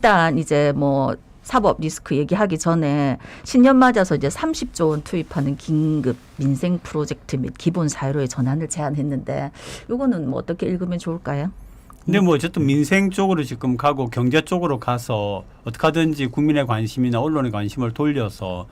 일단 이제 뭐 사법 리스크 얘기하기 전에 신년 맞아서 이제 30조 원 투입하는 긴급 민생 프로젝트 및 기본 사유로의 전환을 제안했는데 이거는 뭐 어떻게 읽으면 좋을까요? 근데 뭐 어쨌든 민생 쪽으로 지금 가고 경제 쪽으로 가서 어떻게 하든지 국민의 관심이나 언론의 관심을 돌려서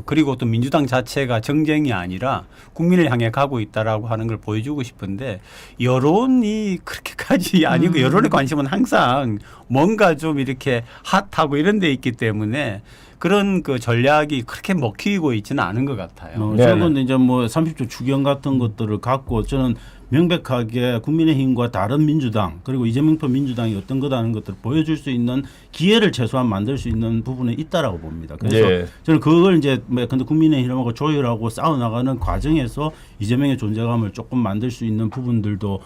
그리고 또 민주당 자체가 정쟁이 아니라 국민을 향해 가고 있다라고 하는 걸 보여주고 싶은데 여론이 그렇게까지 아니고 여론의 관심은 항상 뭔가 좀 이렇게 핫하고 이런 데 있기 때문에 그런 그 전략이 그렇게 먹히고 있지는 않은 것 같아요. 저건 이제 뭐 30조 추경 같은 것들을 갖고 저는 명백하게 국민의힘과 다른 민주당 그리고 이재명표 민주당이 어떤 거다는 것들을 보여줄 수 있는 기회를 최소한 만들 수 있는 부분에 있다라고 봅니다. 그래서 저는 그걸 이제 근데 국민의힘하고 조율하고 싸워 나가는 과정에서 이재명의 존재감을 조금 만들 수 있는 부분들도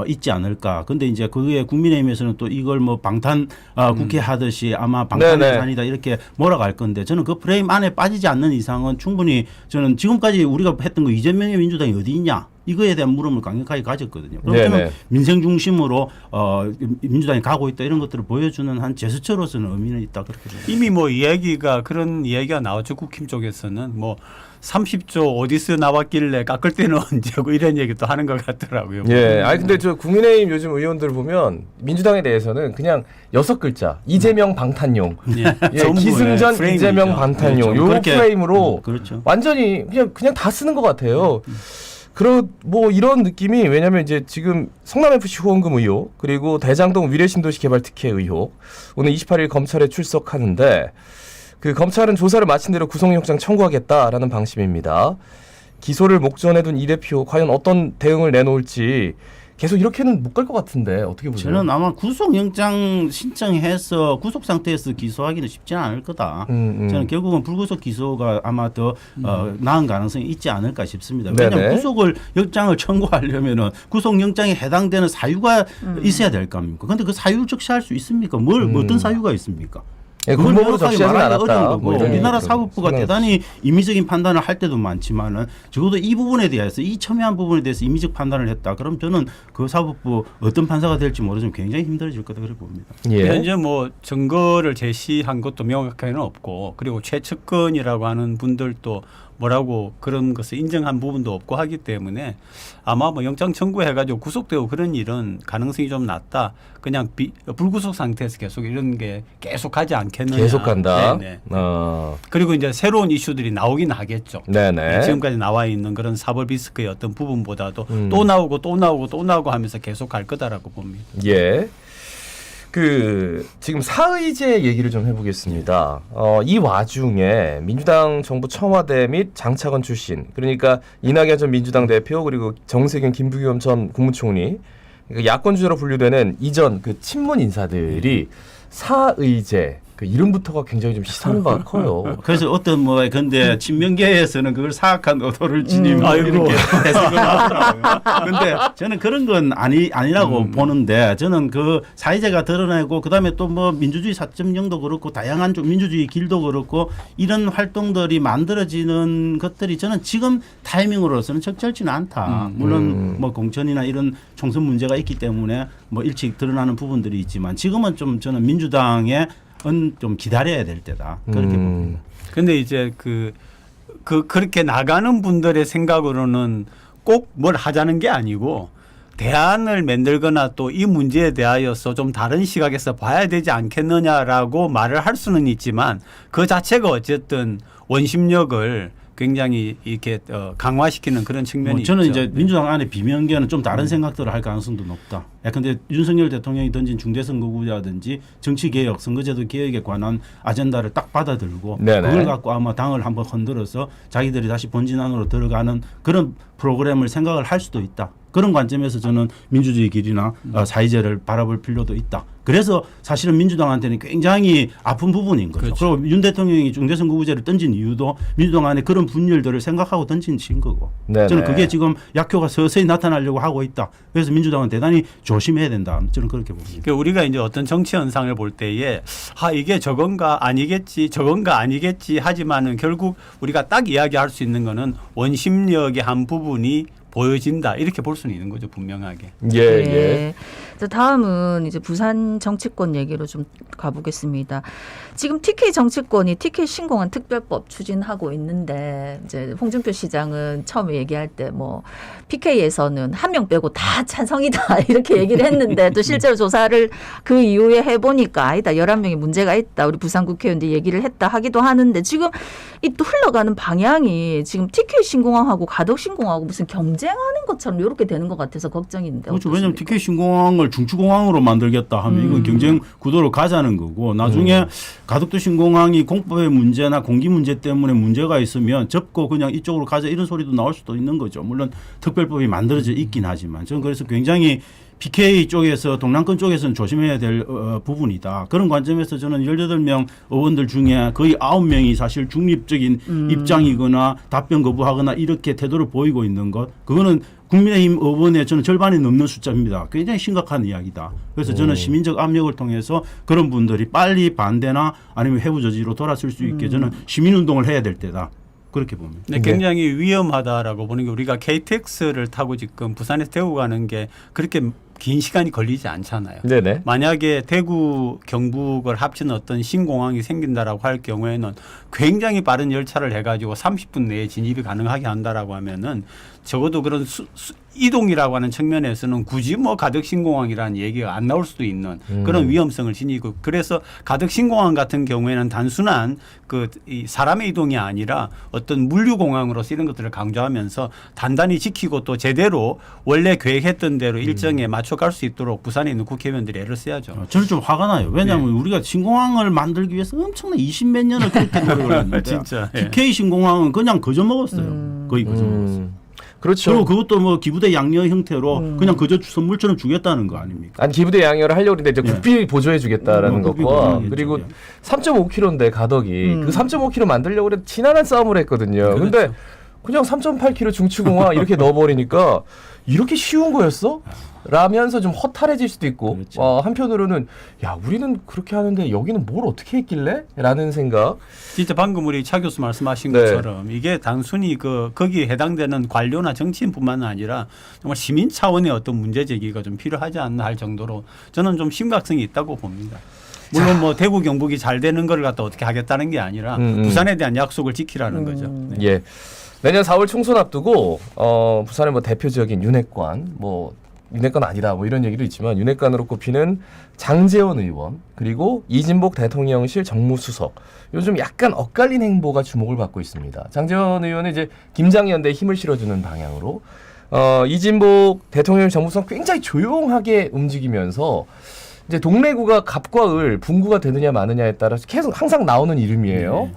있지 않을까. 근데 이제 그게 국민의힘에서는 또 이걸 뭐 방탄 국회 하듯이 아마 방탄의산이다 이렇게 몰아갈 건데 저는 그 프레임 안에 빠지지 않는 이상은 충분히 저는 지금까지 우리가 했던 거 이재명의 민주당이 어디 있냐. 이거에 대한 물음을 강력하게 가졌거든요. 그럼 저는 민생 중심으로 민주당이 가고 있다 이런 것들을 보여주는 한 제스처로서는 의미는 있다 그렇게 봅니다. 이미 뭐 이야기가 그런 이야기가 나왔죠. 국힘 쪽에서는 뭐 30조 어디서 나왔길래 깎을 때는 언제고 이런 얘기도 하는 것 같더라고요. 예. 아니 근데 저 국민의힘 요즘 의원들 보면 민주당에 대해서는 그냥 6글자 이재명 방탄용, 예, 기승전 이재명 방탄용 요 프레임으로 그렇죠. 완전히 그냥 다 쓰는 것 같아요. 뭐 이런 느낌이 왜냐하면 이제 지금 성남 FC 후원금 의혹 그리고 대장동 위례신도시 개발 특혜 의혹 오늘 28일 검찰에 출석하는데 그 검찰은 조사를 마친 대로 구속영장 청구하겠다라는 방침입니다. 기소를 목전에 둔 이 대표 과연 어떤 대응을 내놓을지 계속 이렇게는 못 갈 것 같은데 어떻게 보세요? 저는 아마 구속영장 신청해서 구속 상태에서 기소하기는 쉽지는 않을 거다. 저는 결국은 불구속 기소가 아마 더 나은 가능성이 있지 않을까 싶습니다. 왜냐하면 구속을 영장을 청구하려면은 구속영장에 해당되는 사유가 있어야 될 거 아닙니까? 그런데 그 사유를 적시할 수 있습니까? 어떤 사유가 있습니까? 예, 군법으로 적시하지 않았다. 뭐 우리나라 사법부가 대단히 임의적인 판단을 할 때도 많지만은 적어도 이 부분에 대해서 이 첨예한 부분에 대해서 임의적 판단을 했다. 그럼 저는 그 사법부 어떤 판사가 될지 모르지만 굉장히 힘들어질 거다 그렇게 봅니다. 현재 뭐 증거를 제시한 것도 명확하게는 없고 그리고 최측근이라고 하는 분들도 뭐라고 그런 것을 인정한 부분도 없고 하기 때문에 아마 뭐 영장 청구해가지고 구속되고 그런 일은 가능성이 좀 낮다. 그냥 불구속 상태에서 계속 이런 게 계속 가지 않겠느냐. 계속 간다. 네네. 그리고 이제 새로운 이슈들이 나오긴 하겠죠. 네네. 지금까지 나와 있는 그런 사법 리스크의 어떤 부분보다도 또 나오고 또 나오고 또 나오고 하면서 계속 갈 거다라고 봅니다. 예. 지금 사의제 얘기를 좀 해보겠습니다. 이 와중에 민주당 정부 청와대 및 장차관 출신, 그러니까 이낙연 전 민주당 대표 그리고 정세균 김부겸 전 국무총리, 그러니까 야권 주자로 분류되는 이전 그 친문 인사들이 사의제 그 이름부터가 굉장히 좀 시사하는 바가 커요. 그래서 어떤 근데 친명계에서는 그걸 사악한 의도를 지니고 이렇게 해석을 하더라고요. 근데 저는 그런 건 아니라고 보는데 저는 그 사회제가 드러나고 그다음에 또 뭐 민주주의 4.0도 그렇고 다양한 좀 민주주의 길도 그렇고 이런 활동들이 만들어지는 것들이 저는 지금 타이밍으로서는 적절치는 않다. 물론 뭐 공천이나 이런 총선 문제가 있기 때문에 뭐 일찍 드러나는 부분들이 있지만 지금은 좀 저는 민주당의 좀 기다려야 될 때다. 그렇게 봅니다. 근데 이제 그렇게 나가는 분들의 생각으로는 꼭 뭘 하자는 게 아니고 대안을 만들거나 또 이 문제에 대하여서 좀 다른 시각에서 봐야 되지 않겠느냐라고 말을 할 수는 있지만 그 자체가 어쨌든 원심력을 굉장히 이렇게 강화시키는 그런 측면이 저는 있죠. 이제 민주당 안에 비명계는 좀 다른 생각들을 할 가능성도 높다. 근데 윤석열 대통령이 던진 중대선거구제라든지 정치개혁, 선거제도 개혁에 관한 아젠다를 딱 받아들고 그걸 갖고 아마 당을 한번 흔들어서 자기들이 다시 본진 안으로 들어가는 그런 프로그램을 생각을 할 수도 있다. 그런 관점에서 저는 민주주의 길이나 사회제를 바라볼 필요도 있다. 그래서 사실은 민주당한테는 굉장히 아픈 부분인 거죠. 그렇죠. 그리고 윤 대통령이 중대선거구제를 던진 이유도 민주당 안에 그런 분열들을 생각하고 던진 친 거고. 네네. 저는 그게 지금 약효가 서서히 나타나려고 하고 있다. 그래서 민주당은 대단히 조심해야 된다. 저는 그렇게 봅니다. 그러니까 우리가 이제 어떤 정치 현상을 볼 때에 이게 저건가 아니겠지 저건가 아니겠지 하지만은 결국 우리가 딱 이야기할 수 있는 거는 원심력의 한 부분이 보여진다 이렇게 볼 수는 있는 거죠 분명하게. 예. 자, 다음은 이제 부산 정치권 얘기로 좀 가보겠습니다. 지금 TK 정치권이 TK 신공항 특별법 추진하고 있는데 이제 홍준표 시장은 처음에 얘기할 때 뭐 PK에서는 한 명 빼고 다 찬성이다 이렇게 얘기를 했는데 또 실제로 조사를 그 이후에 해보니까 아니다 11명이 문제가 있다 우리 부산 국회의원들이 얘기를 했다 하기도 하는데 지금 이 또 흘러가는 방향이 지금 TK 신공항하고 가덕 신공항하고 무슨 경쟁하는 것처럼 이렇게 되는 것 같아서 걱정인데 그렇죠. 어떻습니까? 왜냐하면 TK 신공항을 중추공항으로 만들겠다 하면 이건 경쟁 구도로 가자는 거고 나중에 가덕도 신공항이 공법의 문제나 공기 문제 때문에 문제가 있으면 접고 그냥 이쪽으로 가자 이런 소리도 나올 수도 있는 거죠. 물론 특별법이 만들어져 있긴 하지만 저는 그래서 굉장히 PK 쪽에서 동남권 쪽에서는 조심해야 될 부분이다. 그런 관점에서 저는 18명 의원들 중에 거의 9명이 사실 중립적인 입장이거나 답변 거부하거나 이렇게 태도를 보이고 있는 것. 그거는 국민의힘 의원의 저는 절반이 넘는 숫자입니다. 굉장히 심각한 이야기다. 그래서 저는 시민적 압력을 통해서 그런 분들이 빨리 반대나 아니면 회부 저지로 돌아설 수 있게 저는 시민운동을 해야 될 때다. 그렇게 봅니다. 네, 굉장히 위험하다라고 보는 게 우리가 KTX를 타고 지금 부산에서 대구 가는 게 그렇게 긴 시간이 걸리지 않잖아요. 네네. 만약에 대구 경북을 합치는 어떤 신공항이 생긴다라고 할 경우에는 굉장히 빠른 열차를 해가지고 30분 내에 진입이 가능하게 한다라고 하면은 적어도 그런 이동이라고 하는 측면에서는 굳이 뭐 가덕 신공항이라는 얘기가 안 나올 수도 있는 그런 위험성을 지니고 그래서 가덕 신공항 같은 경우에는 단순한 이 사람의 이동이 아니라 어떤 물류 공항으로서 이런 것들을 강조하면서 단단히 지키고 또 제대로 원래 계획했던 대로 일정에 맞춰갈 수 있도록 부산에 있는 국회의원들이 애를 써야죠. 저는 좀 화가 나요. 왜냐하면 우리가 신공항을 만들기 위해서 엄청난 20몇 년을 그렇게 노력을 했는데 진짜. TK 신공항은 그냥 거저 먹었어요. 거의 거저 먹었어요. 그렇죠. 그리고 그것도 뭐 기부대 양녀 형태로 그냥 그저 선물처럼 주겠다는 거 아닙니까? 아니 기부대 양혈을 하려고 했는데 이제 국비 보조해 주겠다라는 국비 것과 보조하겠죠. 그리고 예. 3.5km인데 가덕이 그 3.5km 만들려고 그래 지난한 싸움을 했거든요. 근데 그냥 3.8km 중추공항 이렇게 넣어버리니까 이렇게 쉬운 거였어? 라면서 좀 허탈해질 수도 있고 그렇죠. 한편으로는 야 우리는 그렇게 하는데 여기는 뭘 어떻게 했길래? 라는 생각. 진짜 방금 우리 차 교수 말씀하신 네. 것처럼 이게 단순히 거기에 해당되는 관료나 정치인뿐만 아니라 정말 시민 차원의 어떤 문제 제기가 좀 필요하지 않나 할 정도로 저는 좀 심각성이 있다고 봅니다. 물론 뭐 대구 경북이 잘 되는 걸 갖다 어떻게 하겠다는 게 아니라 부산에 대한 약속을 지키라는 거죠. 네. 예. 내년 4월 총선 앞두고 부산의 뭐 대표적인 윤핵관 윤핵관 아니다 뭐 이런 얘기도 있지만 윤핵관으로 꼽히는 장제원 의원 그리고 이진복 대통령실 정무수석 요즘 약간 엇갈린 행보가 주목을 받고 있습니다. 장제원 의원은 이제 김장연대에 힘을 실어주는 방향으로 이진복 대통령 정무수석 굉장히 조용하게 움직이면서 이제 동래구가 갑과 을 분구가 되느냐 마느냐에 따라서 계속 항상 나오는 이름이에요.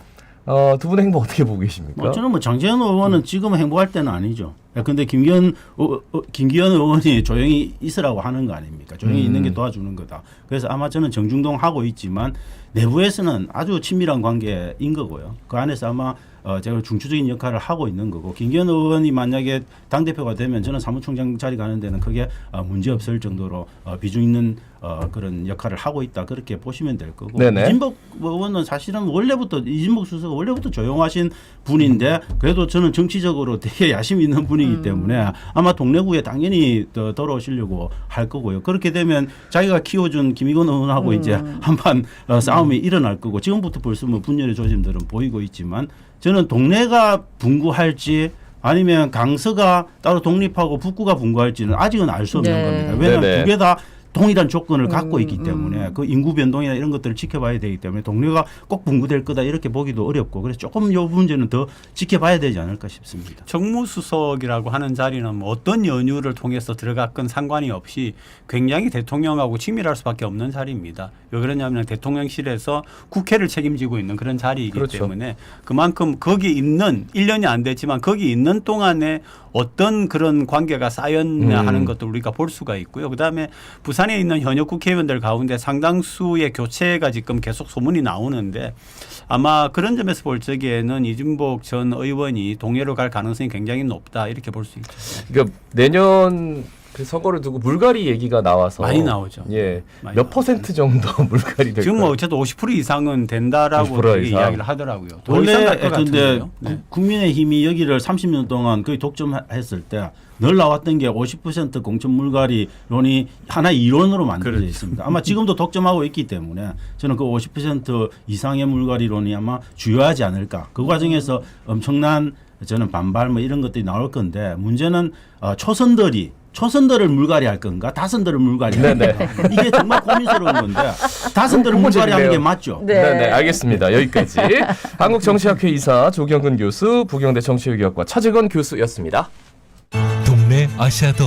두 분의 행보 어떻게 보고 계십니까? 저는 뭐 장재현 의원은 지금 행보할 때는 아니죠. 근데 김기현 의원이 조용히 있으라고 하는 거 아닙니까? 조용히 있는 게 도와주는 거다. 그래서 아마 저는 정중동 하고 있지만 내부에서는 아주 친밀한 관계인 거고요. 그 안에서 아마 제가 중추적인 역할을 하고 있는 거고 김기현 의원이 만약에 당대표가 되면 저는 사무총장 자리 가는 데는 크게 문제 없을 정도로 비중 있는 그런 역할을 하고 있다. 그렇게 보시면 될 거고 네네. 이진복 의원은 사실은 이진복 수석은 원래부터 조용하신 분인데 그래도 저는 정치적으로 되게 야심 있는 분이기 때문에 아마 동래구에 당연히 돌아오시려고 할 거고요. 그렇게 되면 자기가 키워준 김의건 의원하고 이제 한판 싸움이 일어날 거고 지금부터 벌써 뭐 분열의 조짐들은 보이고 있지만 저는 동래가 분구할지 아니면 강서가 따로 독립하고 북구가 분구할지는 아직은 알 수 없는 네. 겁니다. 왜냐하면 네네. 두 개 다 동일한 조건을 갖고 있기 때문에 그 인구 변동이나 이런 것들을 지켜봐야 되기 때문에 동래가 꼭 분구될 거다 이렇게 보기도 어렵고 그래서 조금 이 문제는 더 지켜봐야 되지 않을까 싶습니다. 정무수석이라고 하는 자리는 뭐 어떤 연유를 통해서 들어갔건 상관이 없이 굉장히 대통령하고 친밀할 수밖에 없는 자리입니다. 왜 그러냐면 대통령실에서 국회를 책임지고 있는 그런 자리이기 그렇죠. 때문에 그만큼 거기 있는 1년이 안 됐지만 거기 있는 동안에 어떤 그런 관계가 쌓였냐 하는 것도 우리가 볼 수가 있고요. 그다음에 부산에 있는 현역 국회의원들 가운데 상당수의 교체가 지금 계속 소문이 나오는데 아마 그런 점에서 볼 적에는 이진복 전 의원이 동해로 갈 가능성이 굉장히 높다 이렇게 볼 수 있죠. 그러니까 내년 그래서 선거를 두고 물갈이 얘기가 나와서 많이 나오죠. 예, 많이 몇 나오죠. 퍼센트 정도 물갈이 될까요? 지금 뭐 어쨌든 50% 이상은 된다라고 50% 되게 이상. 이야기를 하더라고요. 더 이상 원래 갈것 근데 같은데요. 네. 국민의힘이 여기를 30년 동안 거의 독점했을 때 늘 나왔던 게 50% 공천 물갈이론이 하나의 이론으로 만들어져 그렇죠. 있습니다. 아마 지금도 독점하고 있기 때문에 저는 그 50% 이상의 물갈이론이 아마 주요하지 않을까. 그 과정에서 엄청난 저는 반발 뭐 이런 것들이 나올 건데 문제는 초선들을 물갈이할 건가 다선들을 물갈이할 건가 이게 정말 고민스러운 건데 다선들을 물갈이하는 게 맞죠. 네, 알겠습니다. 여기까지 한국정치학회 이사 조경근 교수, 부경대 정치외교학과 차재건 교수였습니다. 동네 아시아드